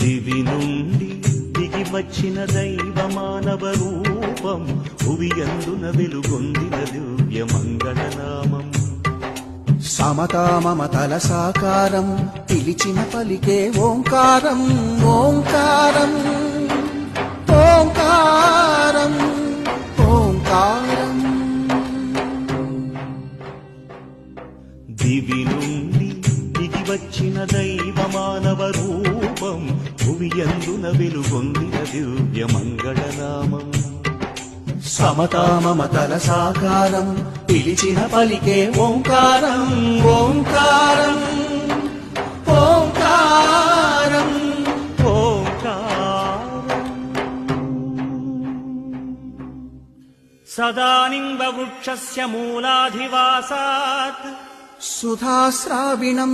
దివి నుండి దిగి వచ్చిన దైవ మానవ రూపం భువియందున వెలుగొందిన దివ్య మంగళనామం సమతా మమతల సాకారం పిలిచిన పలికే ఓంకారం ఓంకారం ఓంకారం ఓంకారం దివి నుండి దిగి వచ్చిన దైవ మానవ రూపం భువియందున వెలుగొందిన దివ్య మంగళనామం సమతా మమతల సాకారం పిలిచిన పలికే ఓంకారం ఓంకారం ఓంకారం ఓంకారం సదానింబవృక్షస్య మూలాధివాసాత్ సుధాశ్రావిణం